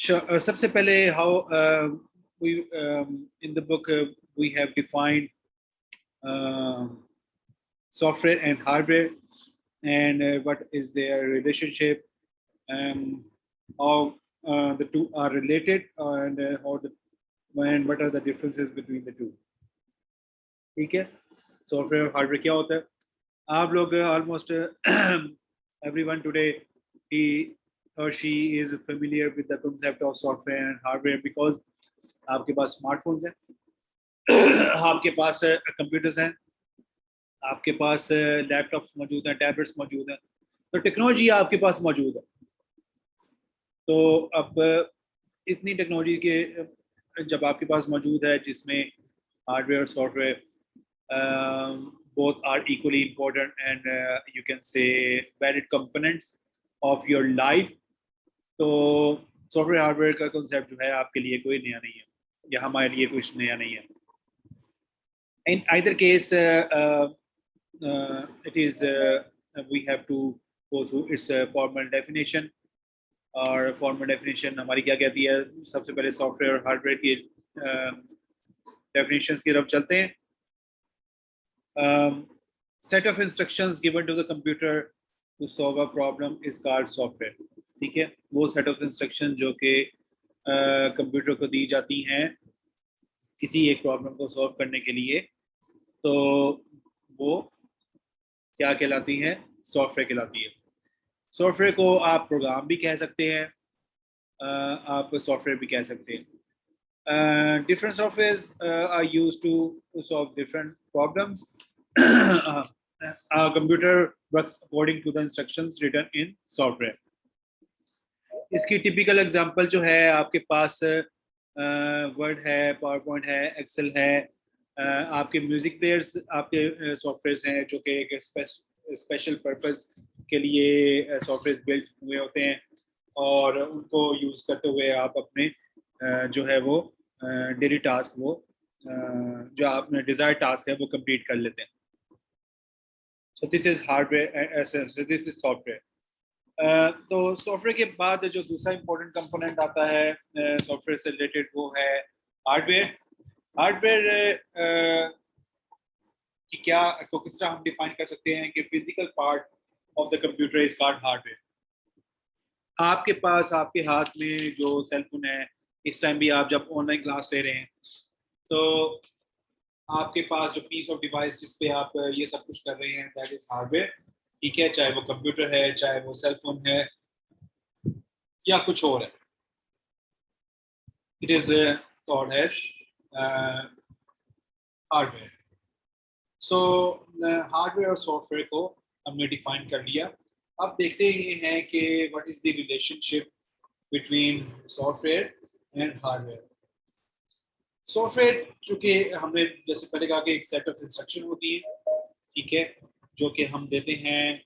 सबसे पहले how we in the book we have defined software and hardware and what is their relationship and how the two are related and how the and what are the differences between the two. ठीक है, software और hardware क्या होता है? आप लोग almost everyone today he or she is familiar with the concept of software and hardware because आपके पास smartphones हैं, आपके पास कंप्यूटर्स हैं, आपके पास लैपटॉप्स मौजूद हैं, टैबलेट्स मौजूद हैं, तो टेक्नोलॉजी आपके पास मौजूद है। तो अब इतनी टेक्नोलॉजी के जब आपके पास मौजूद है जिसमें हार्डवेयर और software both are equally important and you can say valid components of your life, तो सॉफ्टवेयर हार्डवेयर का कॉन्सेप्ट जो है आपके लिए कोई नया नहीं है या हमारे लिए कुछ नया नहीं है। In either case it is we have to go through its formal definition, और फॉर्मल डेफिनेशन हमारी क्या कहती है? सबसे पहले सॉफ्टवेयर और हार्डवेयर की डेफिनेशंस की तरफ चलते हैं। Set of instructions given to the computer to solve a problem is called software. ठीक है, वो सेट ऑफ इंस्ट्रक्शन जो कि कंप्यूटर को दी जाती हैं किसी एक प्रॉब्लम को सॉल्व करने के लिए, तो वो क्या कहलाती हैं? सॉफ्टवेयर कहलाती है। सॉफ्टवेयर को आप प्रोग्राम भी कह सकते हैं, आप सॉफ्टवेयर भी कह सकते हैं। Different softwares are used to solve different problems. Our computer works according to the instructions written in software. इसकी टिपिकल एग्जांपल जो है आपके पास वर्ड है, पावर पॉइंट है, एक्सेल है, आपके म्यूजिक प्लेयर्स आपके सॉफ्टवेयर्स हैं जो कि एक स्पेशल पर्पस के लिए सॉफ्टवेयर बिल्ड हुए होते हैं और उनको यूज़ करते हुए आप अपने जो है वो डेली टास्क वो जो आपने डिज़ायर टास्क है वो कंप्लीट कर लेते हैं। So this is hardware, this is software. तो सॉफ्टवेयर के बाद जो दूसरा इंपॉर्टेंट कंपोनेंट आता है सॉफ्टवेयर से रिलेटेड वो है हार्डवेयर। हार्डवेयर कि क्या को किस तरह हम डिफाइन कर सकते हैं कि physical part of the computer is called hardware. आपके पास आपके हाथ में जो सेल फोन है, इस टाइम भी आप जब ऑनलाइन क्लास ले रहे हैं तो आपके पास जो पीस ऑफ डिवाइस जिस पे आप ये सब कुछ कर रहे हैं दैट इज हार्डवेयर। ठीक है, चाहे वो कंप्यूटर है, चाहे वो सेल फोन है या कुछ और है, it is called as hardware. So hardware और सॉफ्टवेयर को हमने डिफाइन कर लिया। अब देखते ही हैं कि what is the relationship between software and hardware. Software चूँकि हमने जैसे पहले कहा कि एक सेट ऑफ इंस्ट्रक्शन होती है, ठीक है, जो कि हम देते हैं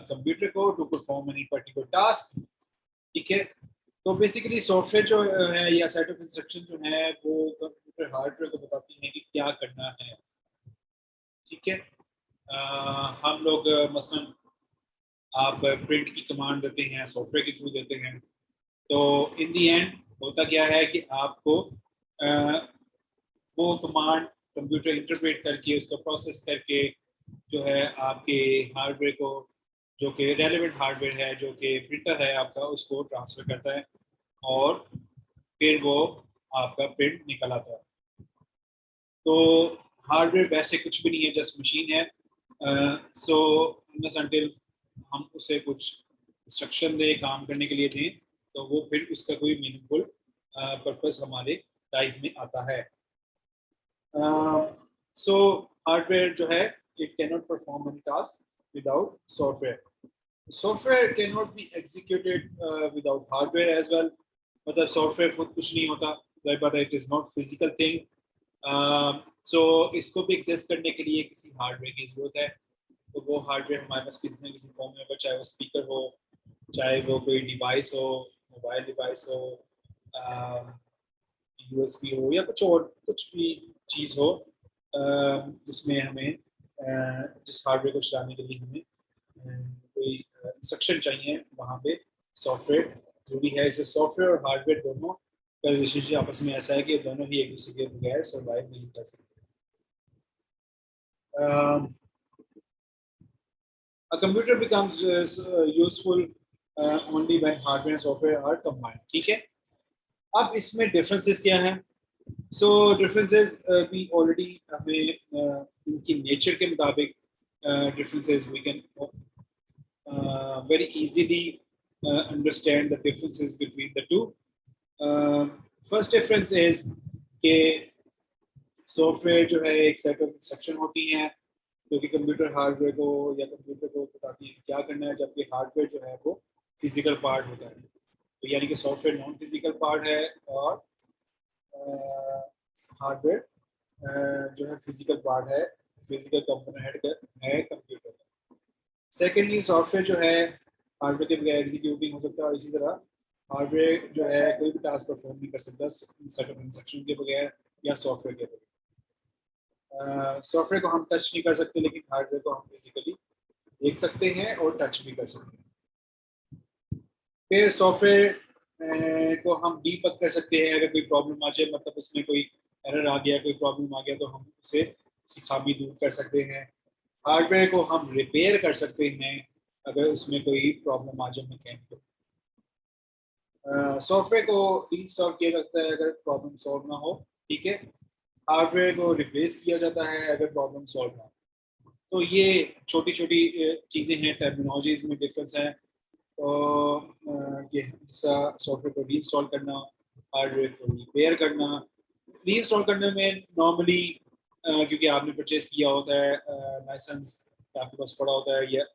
कंप्यूटर को to perform any particular task. ठीक है, तो बेसिकली सॉफ्टवेयर जो है या सेट ऑफ इंस्ट्रक्शन जो है वो कंप्यूटर हार्डवेयर को बताती हैं कि क्या करना है। ठीक है, हम लोग मसलन आप प्रिंट की कमांड देते हैं, सॉफ्टवेयर के थ्रू देते हैं, तो इन दी एंड होता क्या है कि आपको वो कमांड कंप्यूटर इंटरप्रेट करके उसको प्रोसेस करके जो है आपके हार्डवेयर को, जो कि रेलेवेंट हार्डवेयर है, जो कि प्रिंटर है आपका, उसको ट्रांसफ़र करता है और फिर वो आपका प्रिंट निकल आता है। तो हार्डवेयर वैसे कुछ भी नहीं है, जस्ट मशीन है। सो अनलेस अनटिल हम उसे कुछ इंस्ट्रक्शन दें, काम करने के लिए दें, तो वो फिर उसका कोई मीनिंगफुल पर्पस हमारे लाइफ में आता है। सो हार्डवेयर जो है it can not perform any task without software. Software can not be executed without hardware as well. मतलब सॉफ्टवेयर खुद कुछ नहीं होता, it is not physical thing. So इसको भी एग्जिस्ट करने के लिए किसी हार्डवेयर की ज़रूरत है। तो वो हार्डवेयर हमारे पास किसी न किसी फॉर्म में होगा, चाहे वो स्पीकर हो, चाहे वो कोई डिवाइस हो, मोबाइल डिवाइस हो, USB हो, या कुछ और कुछ भी चीज़ हो जिसमें हमें जिस हार्डवेयर को चलाने के लिए हमें कोई इंस्ट्रक्शन चाहिए, वहाँ पे सॉफ्टवेयर जरूरी है। इसे सॉफ्टवेयर और हार्डवेयर दोनों का रिलेशनशिप आपस में ऐसा है कि दोनों ही एक दूसरे के बगैर सर्वाइव नहीं कर सकते। A computer becomes useful only when hardware and software are combined. ठीक है, अब इसमें डिफरेंसेस क्या हैं? सो डिफरेंसेस भी ऑलरेडी हमें इनकी नेचर के मुताबिक differences we can very easily understand the differences between the two. First difference is कि सॉफ्टवेयर जो है एक सेट ऑफ इंस्ट्रक्शन होती हैं जो कि कंप्यूटर हार्डवेयर को या कंप्यूटर को बताती है क्या करना है, जबकि हार्डवेयर जो है वो फिजिकल पार्ट होता है। तो यानी कि सॉफ्टवेयर नॉन फिजिकल पार्ट है और हार्डवेयर जो है फिजिकल पार्ट है, फिजिकल कंपोनेंट है कंप्यूटर का। सेकेंडली सॉफ्टवेयर जो है हार्डवेयर के बगैर एग्जीक्यूट नहीं हो सकता, और इसी तरह हार्डवेयर जो है कोई भी टास्क परफॉर्म नहीं कर सकता सेट ऑफ इंस्ट्रक्शन के बगैर या सॉफ्टवेयर के बगैर। सॉफ्टवेयर को हम टच नहीं कर सकते, लेकिन हार्डवेयर को हम फिजिकली देख सकते हैं और टच भी कर सकते हैं। फिर सॉफ्टवेयर को हम डीबग कर सकते हैं अगर कोई प्रॉब्लम आ जाए, मतलब उसमें कोई एरर आ गया, कोई प्रॉब्लम आ गया, तो हम उसे उसकी खामी दूर कर सकते हैं। हार्डवेयर को हम रिपेयर कर सकते हैं अगर उसमें कोई प्रॉब्लम आ जाए मैकेनिकल। सॉफ्टवेयर को इंस्टॉल किया जाता है अगर प्रॉब्लम सॉल्व ना हो, ठीक है। हार्डवेयर को रिप्लेस किया जाता है अगर प्रॉब्लम सॉल्व ना हो। तो ये छोटी छोटी चीज़ें हैं, टर्मिनोलॉजीज में डिफरेंस है। तो ये जैसा सॉफ्टवेयर को रीइंस्टॉल करना, हार्डवेयर को रिपेयर करना। रीइंस्टॉल करने में नॉर्मली क्योंकि आपने परचेज किया होता है लाइसेंस आपके पास पड़ा होता है, या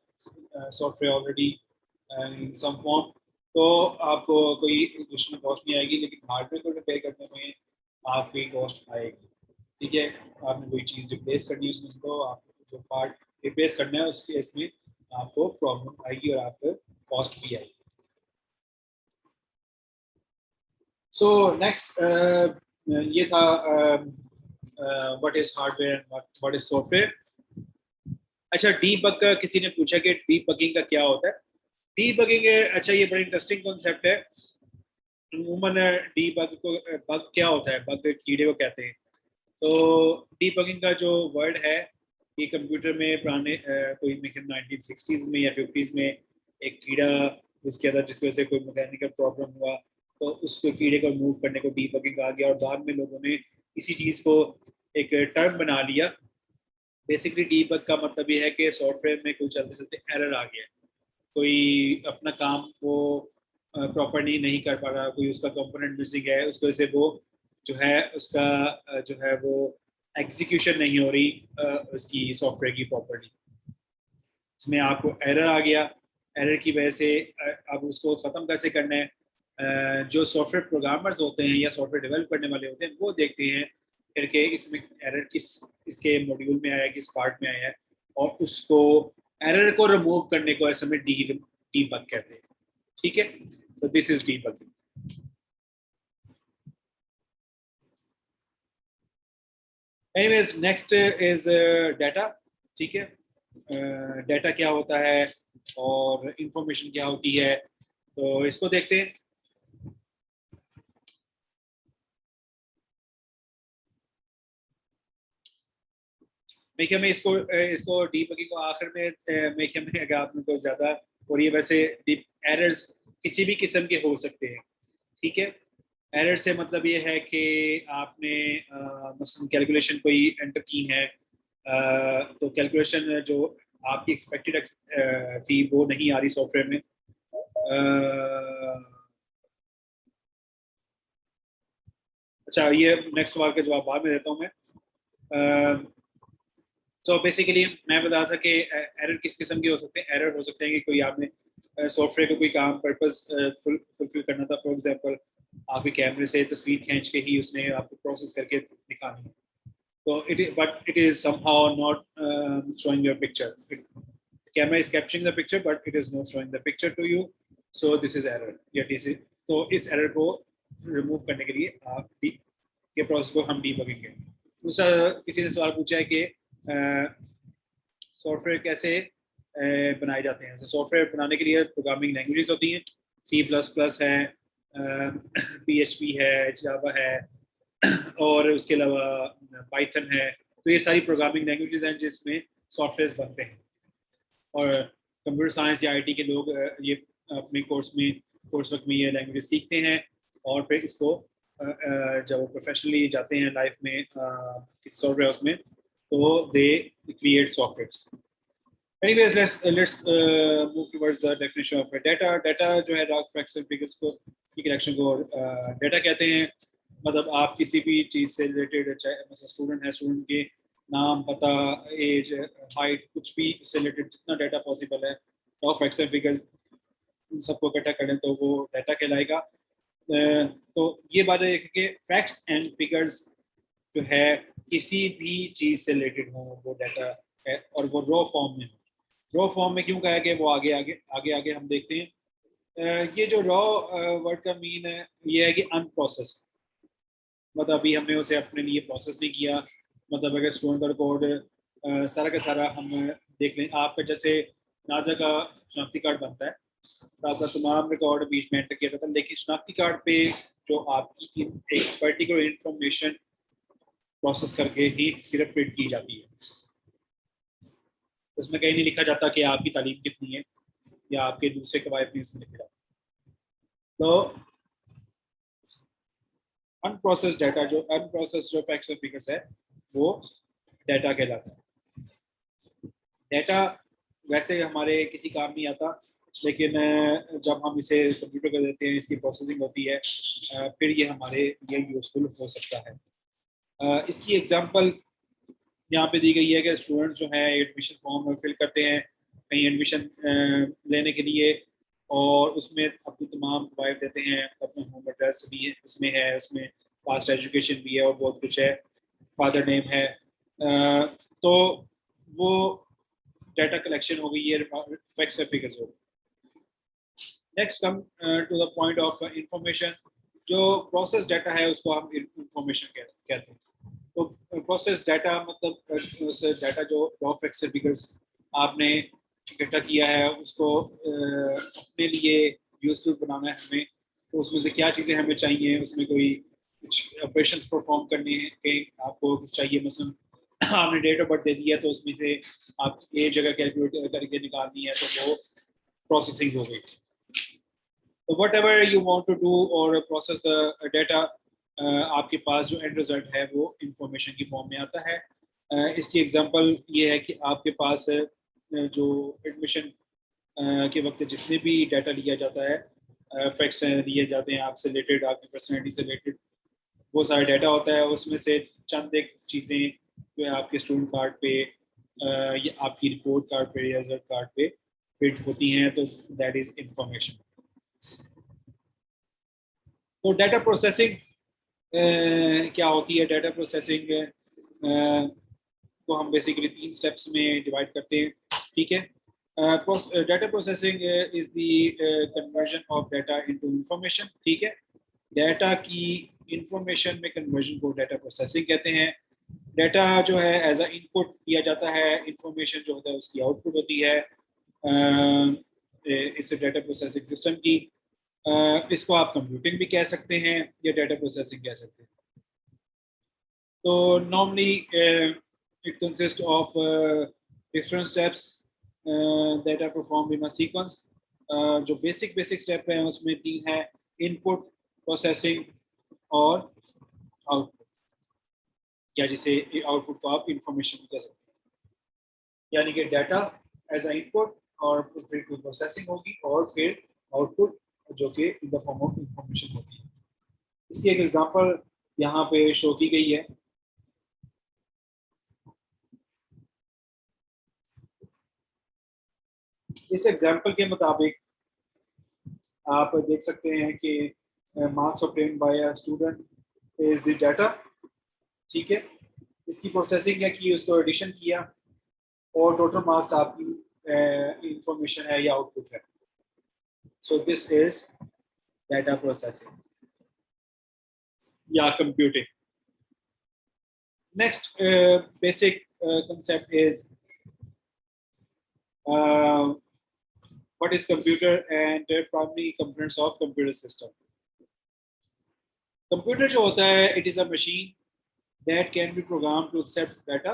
software already in some form, तो आपको कोई एडिशनल कॉस्ट नहीं आएगी। लेकिन हार्डवेयर को रिपेयर करने में आपकी कॉस्ट आएगी, ठीक है। आपने कोई चीज़ रिप्लेस करनी है उसमें से, तो आपको जो पार्ट रिप्लेस करना है उसके इसमें आपको प्रॉब्लम आएगी और आपको कॉस्ट भी आएगी। सो नेक्स्ट ये था what is hardware and what is software. अच्छा, डीबग का किसी ने पूछा कि डीबगिंग का क्या होता है। डीबगिंग, अच्छा ये बड़ा इंटरेस्टिंग कॉन्सेप्ट है। अमूमन डीबग को बग क्या होता है, बग कीड़े को कहते हैं। तो डीबगिंग का जो वर्ड है ये कंप्यूटर में पुराने कोई 1960s में या 50s में एक कीड़ा उसके अंदर जिसकी वजह से कोई मैकेनिकल प्रॉब्लम हुआ, तो उसको कीड़े को रिमूव करने को डीबगिंग कहा गया। और बाद में लोगों ने इसी चीज़ को एक टर्म बना लिया। बेसिकली डीबग का मतलब ये है कि सॉफ्टवेयर में कोई चलते चलते एरर आ गया, कोई अपना काम वो प्रॉपरली नहीं कर पा रहा, कोई उसका कंपोनेंट मिसिंग है, उसकी वजह से वो जो है उसका जो है वो एग्जीक्यूशन नहीं हो रही उसकी सॉफ्टवेयर की प्रॉपरली। उसमें आपको एरर आ गया, एरर की वजह से अब उसको ख़त्म कैसे करना है। जो सॉफ्टवेयर प्रोग्रामर्स होते हैं या सॉफ्टवेयर डेवलप करने वाले होते हैं वो देखते हैं फिर के इसमें एरर किस इसके मॉड्यूल में आया है, किस पार्ट में आया है, और उसको एरर को रिमूव करने को ऐसे में डीबग कहते हैं, ठीक है। तो this is debugging. Anyways next is data, ठीक है। डाटा क्या होता है और इंफॉर्मेशन क्या होती है, तो इसको देखते हैं। मेरे में इसको डीबगिंग को आखिर में मेरे में अगर आपने को ज़्यादा, और ये वैसे एरर्स किसी भी किस्म के हो सकते हैं, ठीक है। एरर से मतलब ये है कि आपने मसलन कैलकुलेशन कोई एंटर की है, तो कैलकुलेशन जो आपकी एक्सपेक्टेड थी वो नहीं आ रही सॉफ्टवेयर में। अच्छा, ये नेक्स्ट सवाल का जवाब बाद में देता हूँ मैं। तो बेसिकली मैं बता था कि एरर किस किस्म के हो सकते हैं। एरर हो सकते हैं कि कोई आपने सॉफ्टवेयर को कोई काम पर्पस फुलफिल करना था, फॉर एग्जांपल आपके कैमरे से तस्वीर खींच के ही उसने आपको प्रोसेस करके दिखानी है, तो it is somehow not showing your picture. Camera is capturing the picture but it is not showing the picture to you, so this is error या दिस इज। तो इस एरर को रिमूव करने के लिए आप के प्रोसेस को हम डीबगिंग करेंगे। दूसरा किसी ने सवाल पूछा है कि सॉफ्टवेयर कैसे बनाए जाते हैं। सॉफ्टवेयर बनाने के लिए प्रोग्रामिंग लैंग्वेजेस होती हैं, C++ है, PHP है, जावा है, और उसके अलावा पाइथन है। तो ये सारी प्रोग्रामिंग लैंग्वेजेस हैं जिसमें सॉफ्टवेयर बनते हैं। और कंप्यूटर साइंस या आईटी के लोग ये अपने कोर्स वर्क में ये लैंग्वेज सीखते हैं, और फिर इसको जब वो प्रोफेशनली जाते हैं लाइफ में किसी सॉफ्टवेयर हाउस में, तो they create softwares. Anyways, let's move towards the definition of data. Data जो है log facts and figures को की कलेक्शन को data कहते हैं। मतलब आप किसी भी चीज़ से रिलेटेड, चाहे मतलब स्टूडेंट है, स्टूडेंट के नाम, पता, एज, हाइट, कुछ भी उससे रिलेटेड जितना डाटा पॉसिबल है, लॉग फैक्ट्स एंड फिगर्स, उन सबको इकट्ठा करें तो वो डाटा कहलाएगा। तो ये बात है कि फैक्ट्स एंड फिगर्स जो है किसी भी चीज़ से रिलेटेड हो वो डाटा है, और वो रॉ फॉर्म में हो। रॉ फॉर्म में क्यों कहा कि वो आगे आगे आगे आगे हम देखते हैं। ये जो रॉ वर्ड का मीन है ये है कि अनप्रोसेस, मतलब अभी हमने उसे अपने लिए प्रोसेस नहीं किया। मतलब अगर स्टूडेंट का रिकॉर्ड सारा का सारा हम देख लें, आपका जैसे नाजा का शनाख्ती कार्ड बनता है तो आपका तमाम रिकॉर्ड बीच में एंटर किया जाता है, लेकिन शनाख्ती कार्ड पे जो आपकी एक पर्टिकुलर इंफॉर्मेशन प्रोसेस करके ही सिर्फ प्रिंट की जाती है। उसमें कहीं नहीं लिखा जाता कि आपकी तालीम कितनी है या आपके दूसरे कवायद में इसमें लिखा जाता। तो अनप्रोसेस्ड डाटा, जो अनप्रोसेस्ड जो फैक्ट्स और फिगर्स है वो डाटा कहलाता है। डाटा वैसे हमारे किसी काम नहीं आता, लेकिन जब हम इसे कंप्यूटर कर देते हैं, इसकी प्रोसेसिंग होती है, फिर ये हमारे लिए यूजफुल हो सकता है। इसकी एग्जांपल यहाँ पे दी गई है कि स्टूडेंट्स जो है एडमिशन फॉर्म फिल करते हैं कहीं एडमिशन लेने के लिए, और उसमें अपनी तमाम कवायद देते हैं, अपना होम एड्रेस भी है उसमें, उसमें पास्ट एजुकेशन भी है और बहुत कुछ है, फादर नेम है। तो वो डाटा कलेक्शन हो गई है, फैक्ट्स और फिगर्स हो गई। Next come to the point of information. जो प्रोसेस डाटा है उसको हम इंफॉर्मेशन कहते हैं। तो प्रोसेस डाटा मतलब डाटा जो रॉ फैक्ट्स और फिगर्स आपने इकट्ठा किया है उसको अपने लिए यूजफुल बनाना है हमें। तो उसमें से क्या चीज़ें हमें चाहिए, उसमें कोई कुछ ऑपरेशंस परफॉर्म करने हैं, कहीं आपको कुछ चाहिए, मसलन आपने डेट ऑफ बर्थ दे दिया तो उसमें से आप एज अगर कैलकुलेट करके निकालनी है तो वो प्रोसेसिंग हो गई। तो whatever you want to do और प्रोसेस द डाटा, आपके पास जो एंड रिजल्ट है वो इंफॉर्मेशन की फॉर्म में आता है। इसकी एग्जांपल ये है कि आपके पास जो एडमिशन के वक्त जितने भी डाटा लिया जाता है, फैक्ट्स लिए जाते हैं आपसे रिलेटेड, आपकी पर्सनैलिटी से रिलेटेड, वो सारा डाटा होता है। उसमें से चंद एक चीज़ें जो है आपके स्टूडेंट कार्ड पे या आपकी रिपोर्ट कार्ड पे या रिजल्ट कार्ड पे प्रिंट होती हैं, तो दैट इज़ इंफॉर्मेशन। तो डाटा प्रोसेसिंग क्या होती है? डाटा प्रोसेसिंग को हम बेसिकली 3 स्टेप्स में डिवाइड करते हैं, ठीक है। Data processing is the conversion of data into information, ठीक है। डाटा की इंफॉर्मेशन में कन्वर्जन को डाटा प्रोसेसिंग कहते हैं। डाटा जो है एज अ इनपुट दिया जाता है, इंफॉर्मेशन जो होता है उसकी आउटपुट होती है इस डाटा प्रोसेसिंग सिस्टम की। इसको आप कंप्यूटिंग भी कह सकते हैं या डाटा प्रोसेसिंग कह सकते हैं। तो normally it consist of different steps that are performed in a sequence. जो बेसिक स्टेप है उसमें 3 है: इनपुट, प्रोसेसिंग और आउटपुट, या जिसे आउटपुट को आप इंफॉर्मेशन भी कह सकते हैं। यानी कि डाटा एज अ इनपुट, और फिर प्रोसेसिंग होगी और फिर आउटपुट जो कि in the form of information होती है। इसकी एक एग्जांपल यहाँ पे शो की गई है। इस एग्जांपल के मुताबिक आप देख सकते हैं कि marks obtained by a student is the data, ठीक है। इसकी प्रोसेसिंग क्या की, उसको एडिशन किया और टोटल मार्क्स आपकी इंफॉर्मेशन है या आउटपुट है। So this is data processing या computing. Next basic concept is what is computer and primary components of computer system. Computer जो होता है, it is a machine that can be programmed to accept data,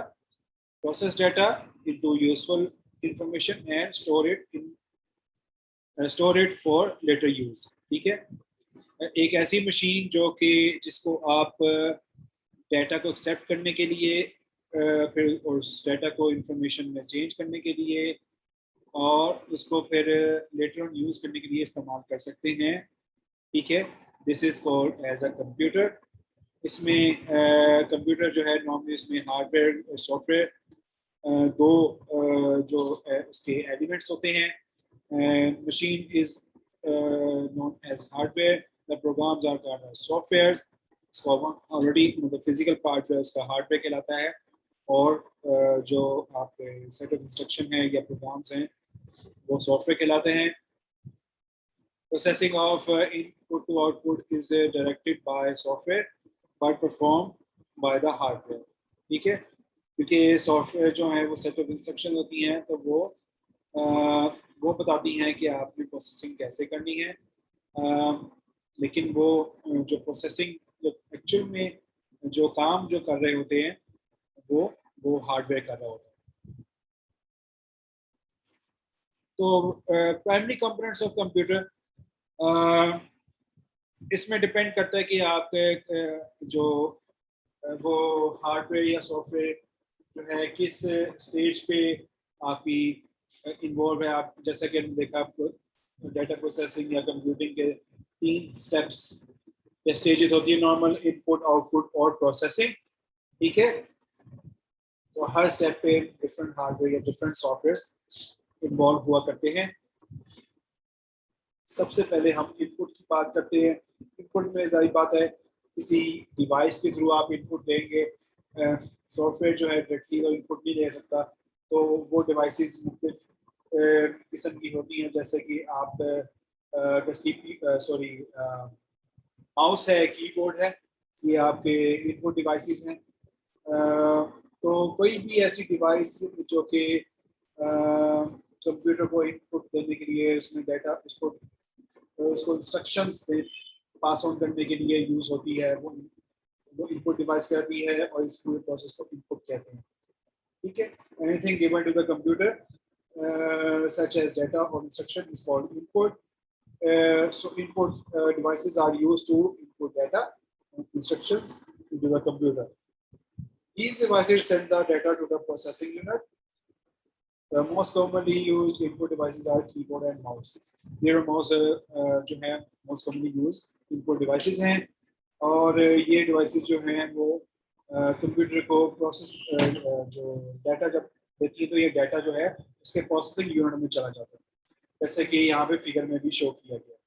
process data into useful information and store it for later use. ठीक है, एक ऐसी machine जो कि जिसको आप डाटा को एक्सेप्ट करने के लिए फिर उस डाटा को इंफॉर्मेशन में चेंज करने के लिए और उसको फिर लेटर ऑन यूज़ करने के लिए इस्तेमाल कर सकते हैं. ठीक है, this is called as a computer. इसमें कंप्यूटर जो है नॉर्मली इसमें हार्डवेयर और सॉफ्टवेयर दो जो उसके एलिमेंट्स होते हैं. Machine is known as hardware. The programs are called as softwares. इसका ऑलरेडी मतलब फिजिकल पार्ट जो है उसका हार्डवेयर कहलाता है और जो आपके सेट ऑफ इंस्ट्रक्शन है या प्रोग्राम्स हैं वो सॉफ्टवेयर कहलाते हैं. Processing of input to output is directed by software but performed by the hardware. ठीक है, क्योंकि सॉफ्टवेयर जो है वो सेट ऑफ इंस्ट्रक्शन होती हैं तो वो बताती हैं कि आपने प्रोसेसिंग कैसे करनी है. लेकिन वो जो प्रोसेसिंग जो एक्चुअल में जो काम जो कर रहे होते हैं वो हार्डवेयर कर रहा होता है. तो प्राइमरी कंपोनेंट्स ऑफ कंप्यूटर इसमें डिपेंड करता है कि आपके जो वो हार्डवेयर या सॉफ्टवेयर जो है किस स्टेज पे आपकी इन्वॉल्व है. आप जैसा कि हमने देखा आपको डाटा प्रोसेसिंग या कंप्यूटिंग के 3 स्टेप्स या स्टेजेस होती है, नॉर्मल, इनपुट, आउटपुट और प्रोसेसिंग. ठीक है, तो हर स्टेप पे डिफरेंट हार्डवेयर या डिफरेंट सॉफ्टवेयर इन्वॉल्व हुआ करते हैं. सबसे पहले हम इनपुट की बात करते हैं. इनपुट में जाहिर बात है किसी डिवाइस के थ्रू आप इनपुट देंगे. सॉफ्टवेयर जो है डायरेक्टली तो इनपुट नहीं ले सकता, तो वो डिवाइसेस मुख्तलिफ किस्म की होती हैं. जैसे कि आप माउस है, कीबोर्ड है, ये आपके इनपुट डिवाइसेस हैं. तो कोई भी ऐसी डिवाइस जो कि कंप्यूटर को इनपुट देने के लिए उसमें डाटा उसको इंस्ट्रक्शंस पास ऑन करने के लिए यूज़ होती है, वो इनपुट डिवाइस कहती है और इस पूरे प्रोसेस को इनपुट कहते हैं. ठीक है, anything given to the computer such as data और instruction is called input. So input devices are used to input data and instructions into the computer. These devices send the data to the processing unit. The most commonly used input devices are keyboard and mouse. There mouse जो है most commonly used input devices हैं और ये devices जो हैं वो computer को process जो डाटा जब देती है तो ये डाटा जो है उसके प्रोसेसिंग यूनिट में चला जाता है, जैसे कि यहाँ पे फिगर में भी शो किया गया.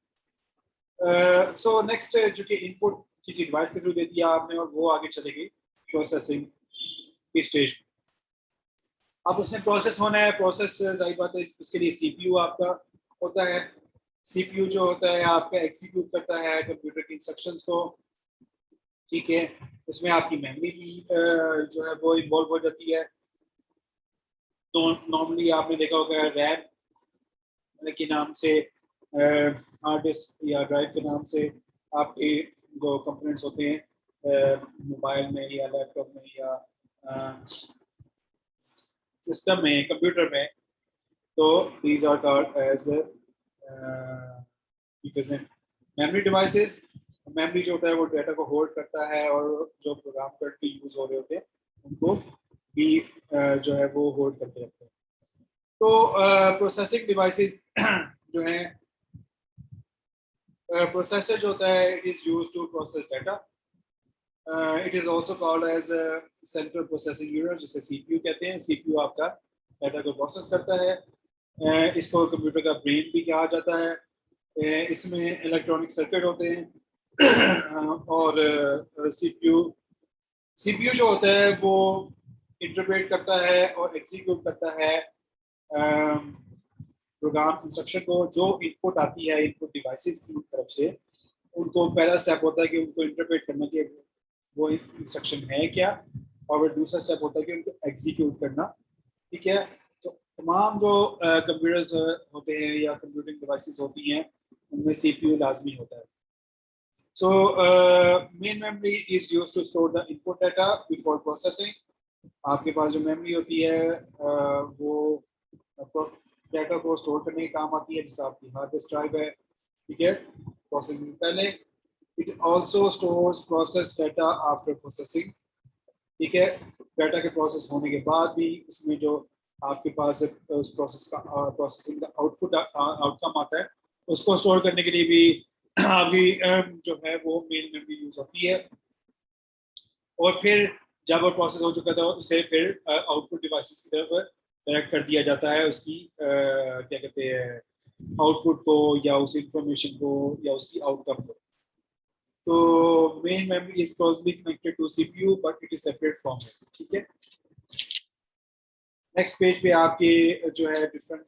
सो नेक्स्ट जो कि इनपुट किसी डिवाइस के थ्रू दे दिया आपने और वो आगे चलेगी प्रोसेसिंग की स्टेज में. अब उसमें प्रोसेस होना है. प्रोसेस जाहिर बात है उसके लिए सीपीयू आपका होता है. सीपीयू जो होता है आपका एग्जीक्यूट करता है कंप्यूटर की इंस्ट्रक्शंस को. ठीक है, उसमें आपकी मेमोरी भी जो है वो इन्वॉल्व हो जाती है. तो नॉर्मली आपने देखा होगा रैम के नाम से, हार्ड डिस्क या ड्राइव के नाम से आपके जो कंपोनेंट्स होते हैं मोबाइल में या लैपटॉप में या सिस्टम में, कंप्यूटर में, तो these are called as memory devices. Memory जो होता है वो डाटा को होल्ड करता है और जो प्रोग्राम करके यूज हो रहे होते हैं उनको भी जो है वो होल्ड करके रखते हैं. तो प्रोसेसिंग डिवाइसेस जो हैं, प्रोसेसर जो होता है it is used to process data. It is also called as central processing unit, जिसे सीपीयू कहते हैं. सीपीयू आपका डाटा को प्रोसेस करता है. इसको कंप्यूटर का ब्रेन भी कहा जाता है. इसमें इलेक्ट्रॉनिक सर्किट होते हैं और सीपीयू जो होता है वो इंटरप्रेट करता है और एग्जीक्यूट करता है प्रोग्राम इंस्ट्रक्शन को जो इनपुट आती है इनपुट डिवाइसेस की तरफ से. उनको पहला स्टेप होता है कि उनको इंटरप्रेट करना कि वो इंस्ट्रक्शन है क्या, और फिर दूसरा स्टेप होता है कि उनको एग्जीक्यूट करना. ठीक है, तो तमाम जो कंप्यूटर्स होते हैं या कंप्यूटिंग डिवाइसेस होती हैं उनमें सीपीयू लाजमी होता है. So main memory is used to store the input data before processing. आपके पास जो मेमोरी होती है वो डाटा को स्टोर करने के काम आती है, जैसे आपकी हार्ड डिस्क ड्राइव है, ठीक है, प्रोसेसिंग से पहले. It also stores process data after processing, ठीक है, डाटा के प्रोसेस होने के बाद भी उसमें जो आपके पास उस प्रोसेस का प्रोसेसिंग का आउटपुट आउटकम आता है उसको स्टोर करने के लिए भी आपकी जो है वो मेन मेमोरी यूज होती है. और फिर जब वो प्रोसेस हो चुका था उसे फिर आउटपुट डिवाइसेस की तरफ डायरेक्ट कर दिया जाता है, उसकी क्या कहते हैं आउटपुट को या उस इंफॉर्मेशन को या उसकी आउटकम को. तो main memory is closely connected to CPU but it is separate from it, ठीक है. नेक्स्ट पेज पे आपके जो है डिफरेंट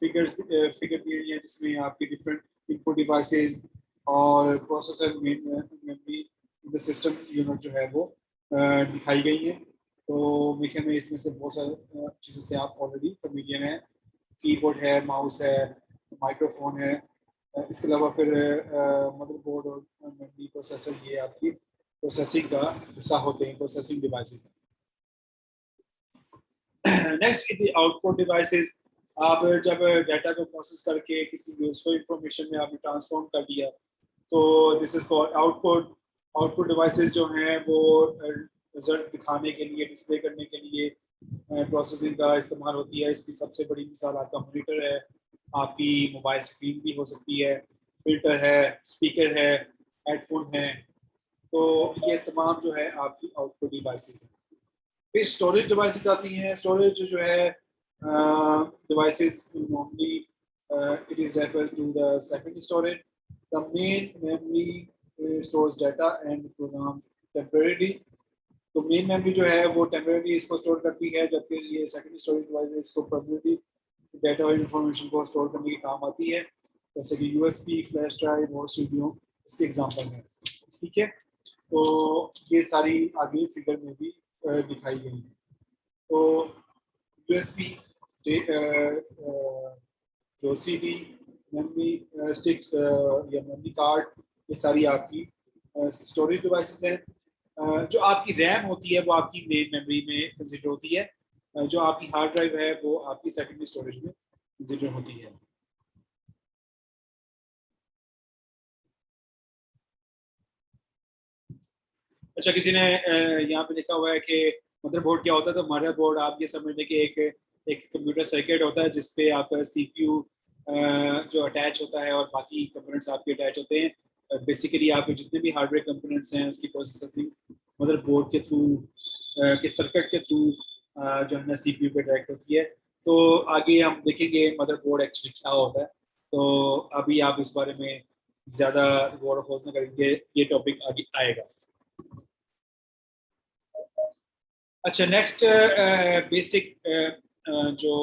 फिगर दी हुई है जिसमें आपकी डिफरेंट इनपुट डिवाइसेस और processor memory the system unit जो है वो दिखाई गई है. तो मेरे में इसमें से बहुत सारी चीज़ों से आप ऑलरेडी फेमिलियर हैं. कीबोर्ड है, माउस है, माइक्रोफोन है, इसके अलावा फिर मदरबोर्ड और मेमोरी प्रोसेसर, ये आपकी प्रोसेसिंग का हिस्सा होते हैं, processing devices. Next is the output devices. आप जब डाटा को प्रोसेस करके किसी यूजफुल इंफॉर्मेशन में आपने ट्रांसफॉर्म कर दिया तो this is called output. Output devices जो हैं वो रिजल्ट दिखाने के लिए, डिस्प्ले करने के लिए प्रोसेसिंग का इस्तेमाल होती है. इसकी सबसे बड़ी मिसाल आपका मॉनिटर है, आपकी मोबाइल स्क्रीन भी हो सकती है, फिल्टर है, स्पीकर है, हेडफोन है. तो ये तमाम जो है आपकी आउटपुट डिवाइसेस हैं. फिर स्टोरेज डिवाइसेस आती हैं. स्टोरेज जो है devices normally it is refers to the secondary storage. The main memory stores data and program temporary. तो मेन मेमोरी जो है वो टेम्परेरी इसको स्टोर करती है, जबकि ये सेकेंडरी स्टोरेज डिवाइस इसको परमानेंटली डाटा और इंफॉर्मेशन को स्टोर करने के काम आती है, जैसे कि यूएसबी, फ्लैश ड्राइव और सीडीओ इसके एग्जांपल हैं, ठीक है. तो ये सारी आगे फिगर में भी दिखाई गई है. तो यूएसबी, जो सीडी, मेमोरी स्टिक या मेमोरी कार्ड, ये सारी आपकी स्टोरेज डिवाइसेस हैं. जो आपकी रैम होती है वो आपकी मेन मेमोरी में कंसिडर होती है. जो आपकी हार्ड ड्राइव है वो आपकी सेकेंडरी स्टोरेज में कंसिडर होती है. अच्छा, किसी ने यहाँ पे लिखा हुआ है कि मदरबोर्ड क्या होता है. तो मदरबोर्ड आप ये समझ लें कि एक कंप्यूटर सर्किट होता है जिसपे आपका सीपीयू जो अटैच होता है और बाकी कंपोनेंट्स आपके अटैच होते हैं. बेसिकली आपके जितने भी हार्डवेयर कंपोनेंट्स हैं उसकी प्रोसेसिंग मदरबोर्ड के थ्रू के सर्किट के थ्रू जो है ना सीपीयू पे डायरेक्ट होती है. तो आगे हम देखेंगे मदरबोर्ड एक्चुअली क्या होता है. तो अभी आप इस बारे में ज़्यादा गौर खोज न करेंगे, ये टॉपिक आगे आएगा. अच्छा, नेक्स्ट बेसिक जो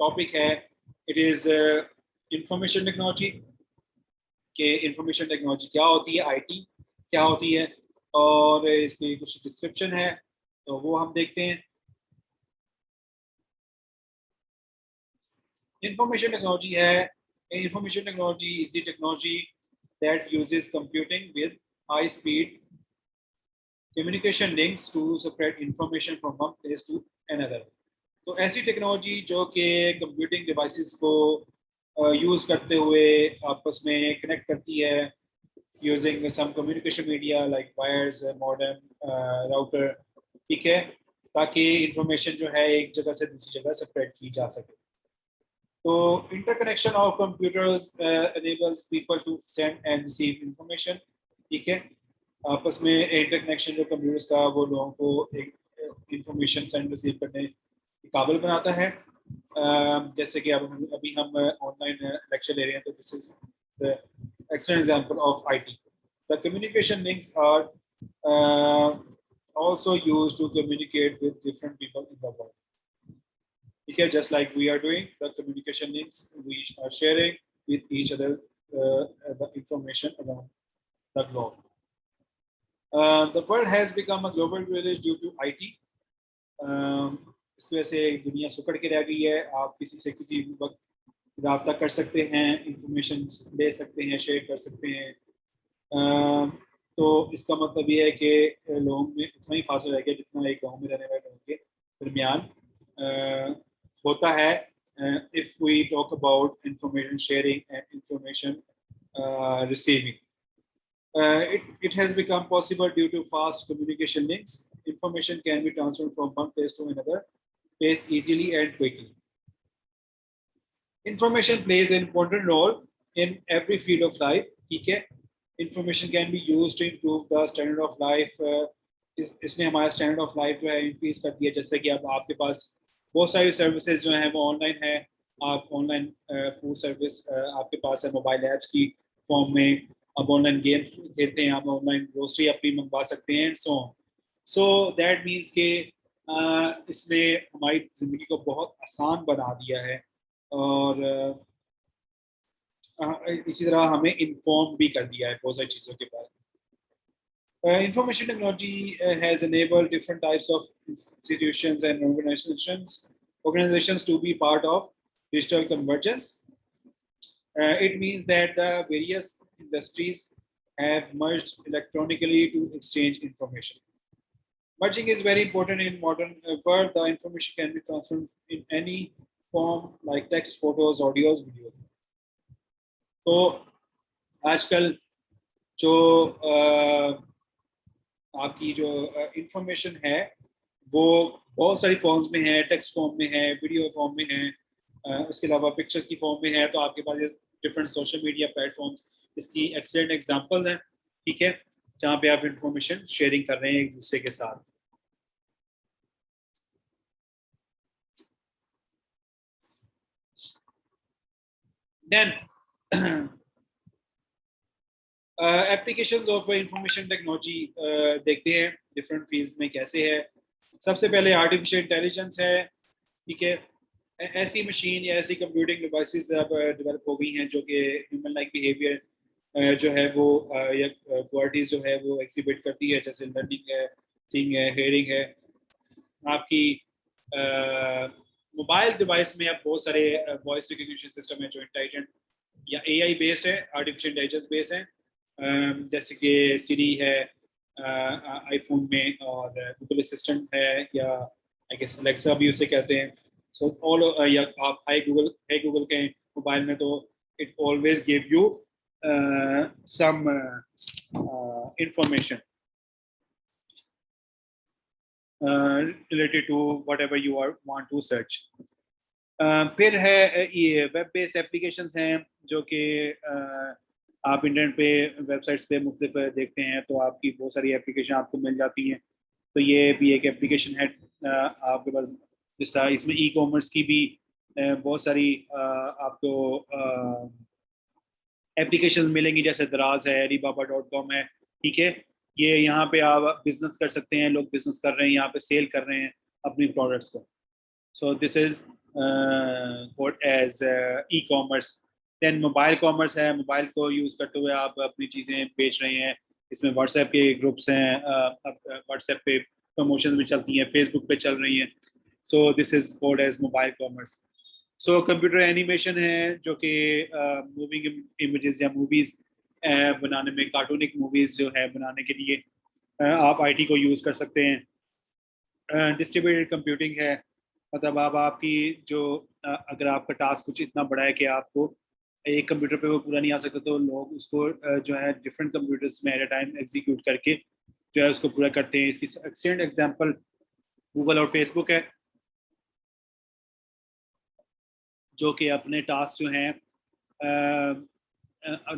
टॉपिक है इट इज़ इंफॉर्मेशन टेक्नोलॉजी. कि इंफॉर्मेशन टेक्नोलॉजी क्या होती है, आईटी क्या होती है, और इसकी कुछ डिस्क्रिप्शन है तो वो हम देखते हैं. इंफॉर्मेशन टेक्नोलॉजी है, information technology is the technology that uses computing with high speed communication links to spread information from one place to another. तो ऐसी टेक्नोलॉजी जो कि कंप्यूटिंग डिवाइसेस को यूज़ करते हुए आपस में कनेक्ट करती है using some communication media like wires, modem, router, ठीक है, ताकि इंफॉर्मेशन जो है एक जगह से दूसरी जगह स्प्रेड की जा सके. तो interconnection of computers enables people to send and receive information, ठीक है. आपस में इंटरकनेक्शन जो कंप्यूटर्स का वो लोगों को एक इंफॉर्मेशन सेंड रिसीव करने के काबिल बनाता है. जैसे कि अब अभी हम ऑनलाइन लेक्चर ले रहे हैं तो this is the excellent example of IT. The communication links are also used to communicate with different people in the world. Okay, just like we are doing the communication links, we are sharing with each other the information around the globe. The world has become a global village due to IT. इसकी वजह से दुनिया सिकुड़ के रह गई है। आप किसी से किसी वक्त रब्ता कर सकते हैं, इंफॉर्मेशन ले सकते हैं, शेयर कर सकते हैं। तो इसका मतलब ये है कि लोगों में उतना ही फासला रह गया जितना एक गांव में रहने वाले लोगों के दरमियान होता है। If we talk about information sharing and information receiving, it has become possible due to fast communication links. Information can be transferred from one place to another place easily and quickly. Information plays an important role in every field of life. ठीक है, information can be used to improve the standard of life. इसने हमारा standard of life जो है increase कर दिया। जैसे कि अब आपके पास बहुत सारी सर्विसेज जो हैं वो ऑनलाइन है। आप ऑनलाइन फूड सर्विस आपके पास है मोबाइल ऐप्स की फॉर्म में। अब ऑनलाइन गेम खेलते हैं, आप ऑनलाइन ग्रोसरी अपनी मंगवा सकते हैं, सो दैट मीन्स के इसने हमारी ज़िंदगी को बहुत आसान बना दिया है और इसी तरह हमें इन्फॉर्म भी कर दिया है बहुत सारी चीज़ों के बारे में। Information technology has enabled different types of institutions and organizations to be part of digital convergence. It means that the various industries have merged electronically to exchange information. Merging is very important in modern world. The information can be transferred in any form like text, photos, audios, videos. तो आजकल जो आपकी जो information है वो बहुत सारी forms में है, टेक्स्ट फॉर्म में है, वीडियो फॉर्म में है, उसके अलावा पिक्चर्स की फॉर्म में है। तो आपके पास डिफरेंट सोशल मीडिया प्लेटफॉर्म्स इसकी एक्सेलेंट एग्जांपल्स हैं, ठीक है, जहाँ पे आप इंफॉर्मेशन शेयरिंग कर रहे हैं एक दूसरे के साथ। Then applications of information technology देखते हैं डिफरेंट फील्ड्स में कैसे है। सबसे पहले आर्टिफिशियल इंटेलिजेंस है, ठीक है। ऐसी मशीन या ऐसी कंप्यूटिंग डिवाइसेस अब डेवलप हो गई हैं जो कि ह्यूमन लाइक बिहेवियर जो है वो या क्वालिटीज जो है वो एग्जिबिट करती है, जैसे लर्निंग है, सीइंग है, हेयरिंग है। आपकी मोबाइल डिवाइस में अब बहुत सारे वॉइस रिकग्निशन सिस्टम है जो इंटेलिजेंट या एआई बेस्ड है, आर्टिफिशियल इंटेलिजेंस बेस्ड है, जैसे कि सिरी है आईफोन में, और गूगल असिस्टेंट है, या आई गेस अलेक्सा भी उसे कहते हैं। सो ऑल या आप हाई गूगल के मोबाइल में तो it always give you some information related to whatever you are want to search. फिर है ये वेब बेस्ड एप्लीकेशंस हैं जो कि आप इंटरनेट पे वेबसाइट्स पे मुख्तलिफ देखते हैं तो आपकी बहुत सारी एप्लीकेशन आपको मिल जाती हैं। तो ये भी एक एप्लीकेशन है आपके पास, जिस इसमें ई कॉमर्स की भी बहुत सारी आपको एप्लीकेशंस मिलेंगी, जैसे दराज है, alibaba.com है, ठीक है। ये यहाँ पे आप बिजनेस कर सकते हैं, लोग बिजनेस कर रहे हैं, यहाँ पे सेल कर रहे हैं अपनी प्रोडक्ट्स को। So this is what as e commerce. Then mobile commerce है, मोबाइल को यूज़ करते हुए आप अपनी चीज़ें बेच रहे हैं। इसमें व्हाट्सएप के ग्रुप्स हैं, व्हाट्सएप पे प्रमोशंस भी चलती हैं, फेसबुक पे चल रही हैं। So this is called as mobile commerce. So computer animation है जो कि मूविंग इमेजेस या मूवीज़ बनाने में, कार्टूनिक मूवीज़ जो है बनाने के लिए आप आईटी को यूज़ कर सकते हैं। डिस्ट्रीब्यूटेड कंप्यूटिंग है, मतलब आप आपकी जो अगर आपका टास्क कुछ इतना बड़ा है कि आपको एक कंप्यूटर पे वो पूरा नहीं आ सकता, तो लोग उसको जो है डिफरेंट कंप्यूटर्स में एट अ टाइम एग्जीक्यूट करके जो है उसको पूरा करते हैं। इसकी एक्सटेंड एग्जांपल गूगल और फेसबुक है, जो कि अपने टास्क जो हैं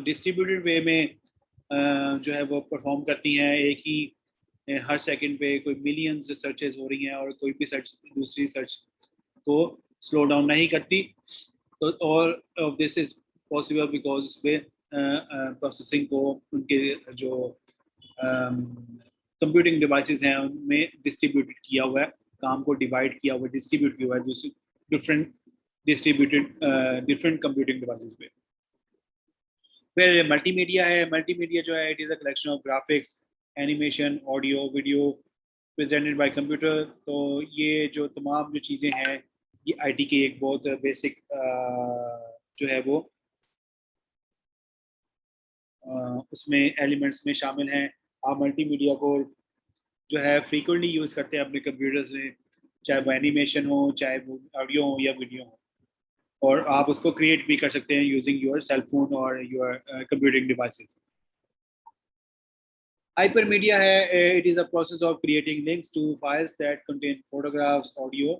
डिस्ट्रीब्यूटेड वे में जो है वो परफॉर्म करती हैं। एक ही हर सेकंड पे कोई मिलियंस सर्चेस हो रही हैं और कोई भी सर्च दूसरी सर्च को स्लो डाउन नहीं करती। तो all of this is possible because उसमें प्रोसेसिंग को उनके जो कंप्यूटिंग डिवाइसेस हैं उनमें डिस्ट्रीब्यूटेड किया हुआ है, काम को डिवाइड किया हुआ है, डिस्ट्रीब्यूट किया हुआ है दूसरी डिफरेंट डिफरेंट कंप्यूटिंग डिवाइसेस पे। फिर मल्टीमीडिया है, मल्टीमीडिया जो है it is a collection of graphics, animation, audio, video, presented by computer. तो ये जो तमाम जो चीज़ें हैं ये आईटी के एक बहुत बेसिक जो है वो उसमें एलिमेंट्स में शामिल हैं। आप मल्टीमीडिया को जो है फ्रीक्वेंटली यूज़ करते हैं अपने कंप्यूटर्स में, चाहे वो एनिमेशन हो, चाहे वो ऑडियो हो या वीडियो हो, और आप उसको क्रिएट भी कर सकते हैं यूजिंग योर सेल फोन और योर कंप्यूटिंग डिवाइसेस। Hypermedia है, it is a process of creating links to files that contain photographs, audio,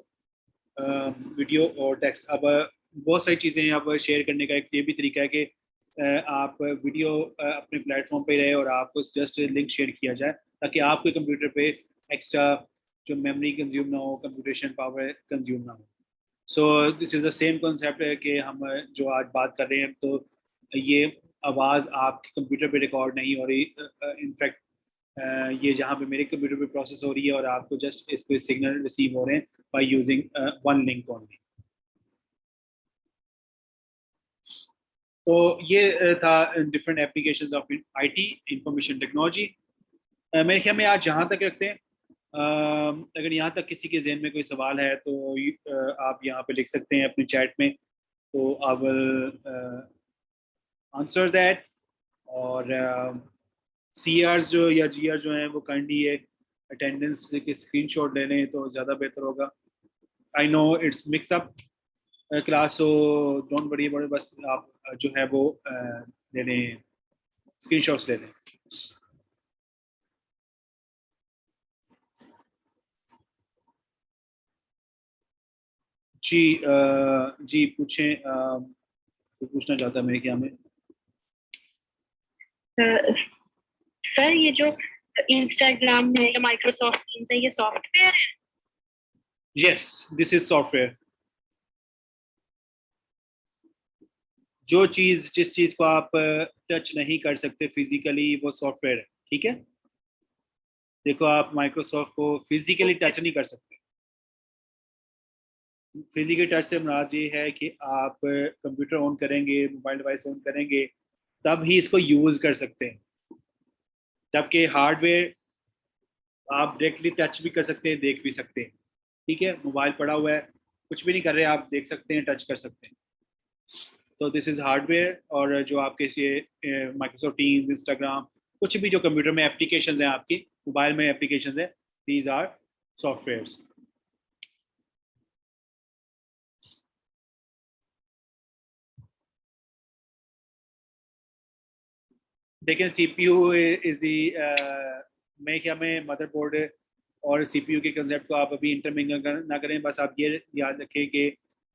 video और टेक्स्ट। अब बहुत सारी चीज़ें अब शेयर करने का एक ये भी तरीका है कि आप वीडियो अपने प्लेटफॉर्म पे रहे और आपको जस्ट लिंक शेयर किया जाए ताकि आपके कंप्यूटर पे एक्स्ट्रा जो मेमोरी कंज्यूम ना हो, कंप्यूटेशन पावर कंज्यूम ना हो। So this is the same concept है कि हम जो आज बात कर रहे हैं, तो ये आवाज़ आपके कंप्यूटर पे रिकॉर्ड नहीं हो रही, इनफैक्ट ये जहाँ पे मेरे कंप्यूटर पे प्रोसेस हो रही है और आपको जस्ट इस पे सिग्नल रिसीव हो रहे हैं by using one link only. तो ये था different applications of IT, information technology. मेरे ख्याल में आज जहाँ तक रखते हैं। अगर यहाँ तक किसी के जहन में कोई सवाल है तो आप यहाँ पे लिख सकते हैं अपने चैट में, तो आई विल आंसर दैट। और सी आर जो या जी आर जो हैं वो काइंडली ये अटेंडेंस के स्क्रीनशॉट ले लें तो ज़्यादा बेहतर होगा। I know it's mix up class, so don't worry about it, बस आप जो है वो ले लें, स्क्रीनशॉट्स ले लें। जी जी पूछें, तो पूछना चाहता है मेरे क्या में। सर ये जो इंस्टाग्राम है या माइक्रोसॉफ्ट टीम्स है, ये सॉफ्टवेयर है? Yes, this is software. जो चीज जिस चीज को आप टच नहीं कर सकते फिजिकली वो सॉफ्टवेयर है, ठीक है। देखो आप माइक्रोसॉफ्ट को फिजिकली टच नहीं कर सकते। फिजिकल टच से मुराद ये है कि आप कंप्यूटर ऑन करेंगे, मोबाइल डिवाइस ऑन करेंगे, तब ही इसको यूज कर सकते हैं। जबकि हार्डवेयर आप डायरेक्टली टच भी कर सकते हैं, देख भी सकते हैं, ठीक है। मोबाइल पड़ा हुआ है, कुछ भी नहीं कर रहे, आप देख सकते हैं, टच कर सकते हैं। तो दिस इज हार्डवेयर। और जो आपके ये माइक्रोसॉफ्ट टीम्स, इंस्टाग्राम, कुछ भी जो कंप्यूटर में एप्लीकेशंस हैं, आपकी मोबाइल में एप्लीकेशंस हैं, दीज आर सॉफ्टवेयर्स। देखें सीपीयू इज दी, मेरे ख्याल में मदरबोर्ड और सीपीयू के कंसेप्ट को आप अभी इंटरमिंगल ना करें। बस आप ये याद रखें कि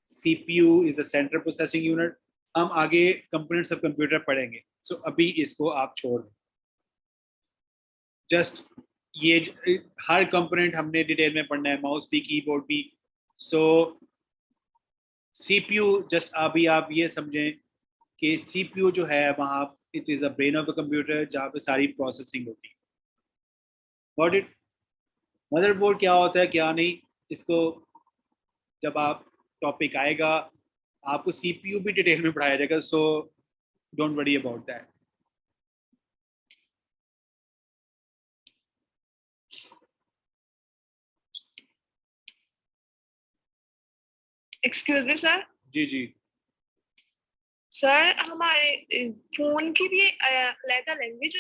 CPU is a central processing unit. हम आगे कंपोनेंट्स ऑफ कंप्यूटर पढ़ेंगे, सो अभी इसको आप छोड़ दें। जस्ट ये हर कंपोनेंट हमने डिटेल में पढ़ना है, माउस भी, कीबोर्ड भी। सो सीपीयू जस्ट अभी आप ये समझें कि सीपीयू जो है वहाँ it is a brain of the computer जहाँ पे सारी प्रोसेसिंग होती है। Got it. मदरबोर्ड क्या होता है क्या नहीं, इसको जब आप टॉपिक आएगा आपको सीपीयू भी डिटेल में पढ़ाया जाएगा, so don't worry about that. Excuse me sir. जी जी। सर हमारे फोन की भी अलग लैंग्वेज